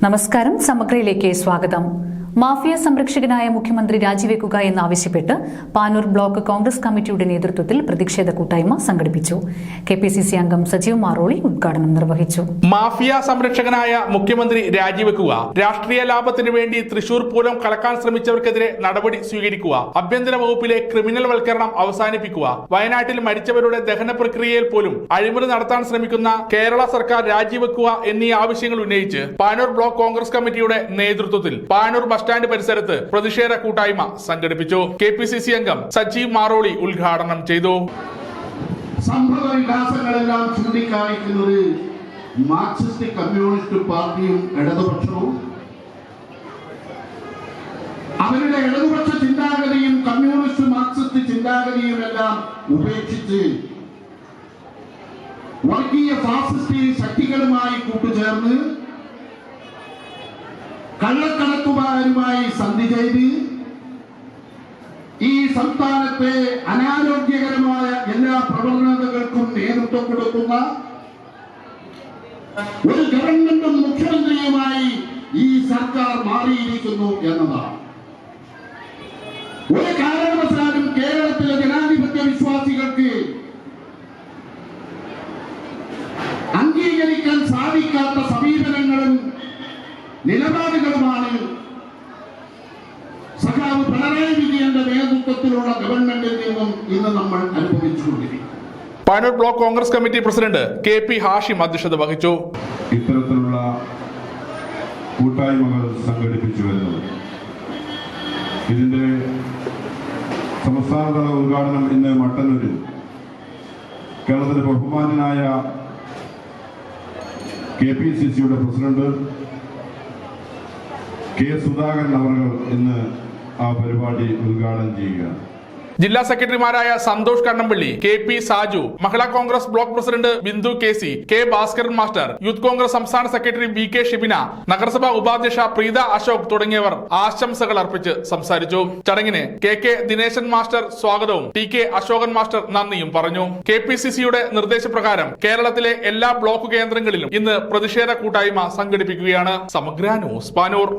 നമസ്കാരം. സമഗ്രയിലേക്ക് സ്വാഗതം. മാഫിയ സംരക്ഷകനായ മുഖ്യമന്ത്രി രാജിവെക്കുക എന്നാവശ്യപ്പെട്ട് പാനൂർ ബ്ലോക്ക് കോൺഗ്രസ് കമ്മിറ്റിയുടെ നേതൃത്വത്തിൽ പ്രതിഷേധ കൂട്ടായ്മ സംഘടിപ്പിച്ചു. KPCC അംഗം സജീവ് മാറോളി ഉദ്ഘാടനം നിർവഹിച്ചു. മാഫിയ സംരക്ഷകനായ മുഖ്യമന്ത്രി രാജിവെക്കുക, രാഷ്ട്രീയ ലാഭത്തിനു വേണ്ടി തൃശൂർ പൂരം കലക്കാൻ ശ്രമിച്ചവർക്കെതിരെ നടപടി സ്വീകരിക്കുക, ആഭ്യന്തര വകുപ്പിലെ ക്രിമിനൽ വൽക്കരണം അവസാനിപ്പിക്കുക, വയനാട്ടിൽ മരിച്ചവരുടെ ദഹന പ്രക്രിയയിൽ പോലും അഴിമതി നടത്താൻ ശ്രമിക്കുന്ന കേരള സർക്കാർ രാജിവെക്കുക എന്നീ ആവശ്യങ്ങൾ ഉന്നയിച്ച് പാനൂർ ബ്ലോക്ക് കോൺഗ്രസ് കമ്മിറ്റിയുടെ നേതൃത്വത്തിൽ പാനൂർ ബസ് സ്റ്റാൻഡ് പരിസരത്ത് പ്രതിഷേധ കൂട്ടായ്മ സംഘടിപ്പിച്ചു. KPCC അംഗം സജീവ് മാറോളി ഉദ്ഘാടനം ചെയ്തു. സംഭവ വികാസങ്ങളെല്ലാം ചൂണ്ടിക്കാണിക്കുന്നത് മാർക്സിസ്റ്റ് കമ്മ്യൂണിസ്റ്റ് പാർട്ടിയും ഇടതുപക്ഷവും അവരുടെ ഇടതുപക്ഷ ചിന്താഗതിയും കമ്മ്യൂണിസ്റ്റ് മാർക്സിസ്റ്റ് ചിന്താഗതിയും എല്ലാം ഉപേക്ഷിച്ച് വർഗീയ ഫാസിസ്റ്റ് ശക്തികളുമായി കൂട്ടുചേർന്ന് കള്ളക്കടത്തുകാരുമായി സന്ധി ചെയ്ത് ഈ സംസ്ഥാനത്തെ അനാരോഗ്യകരമായ എല്ലാ പ്രവണതകൾക്കും നേതൃത്വം കൊടുക്കുന്ന ഒരു ഗവൺമെന്റും മുഖ്യമന്ത്രിയുമായി ഈ സർക്കാർ മാറിയിരിക്കുന്നു എന്നതാണ്. ഒരു കാരണവശാലും കേരളത്തിലെ ജനാധിപത്യ വിശ്വാസികൾക്ക് അംഗീകരിക്കാൻ സാധിക്കാത്ത സമീപനങ്ങളും നിലപാടുകളുമാണ് സഖാവ് പിണറായി വിജയന്റെ നേതൃത്വത്തിലുള്ള ഗവൺമെന്റിൽ നിന്നും ഇന്ന് നമ്മൾ അനുഭവിച്ചുകൊണ്ടിരിക്കുന്നു. Panoor block Congress committee president KP Hashim അധ്യക്ഷത വഹിച്ചു. ഇത്തരത്തിലുള്ള കൂട്ടായ്മകൾ സംഘടിപ്പിച്ചു വരുന്നത് ഇതിന്റെ സംസ്ഥാനതല ഉദ്ഘാടനം ഇന്ന് മട്ടന്നൂരിൽ കേരളത്തിലെ ബഹുമാന്യനായ KPCCയുടെ പ്രസിഡന്റ് K. സുധാകരൻ അവർ ഇന്ന് ആ പരിപാടി ഉദ്ഘാടനം ചെയ്യുകയാണ്. ജില്ലാ സെക്രട്ടറിമാരായ Santhosh Kannampally, KP Saju, Mahila Congress block president Bindu KC, K. Bhaskaran master, youth Congress സംസ്ഥാന സെക്രട്ടറി VK ഷിബിന, നഗരസഭാ ഉപാധ്യക്ഷ പ്രീത അശോക് തുടങ്ങിയവർ ആശംസകൾ അർപ്പിച്ച് സംസാരിച്ചു. ചടങ്ങിന് KK ദിനേശൻ മാസ്റ്റർ സ്വാഗതവും TK അശോകൻ മാസ്റ്റർ നന്ദിയും പറഞ്ഞു. KPCCയുടെ നിർദ്ദേശപ്രകാരം കേരളത്തിലെ എല്ലാ ബ്ലോക്ക് കേന്ദ്രങ്ങളിലും ഇന്ന് പ്രതിഷേധ കൂട്ടായ്മ സംഘടിപ്പിക്കുകയാണ്. സമഗ്ര ന്യൂസ് പാനൂർ.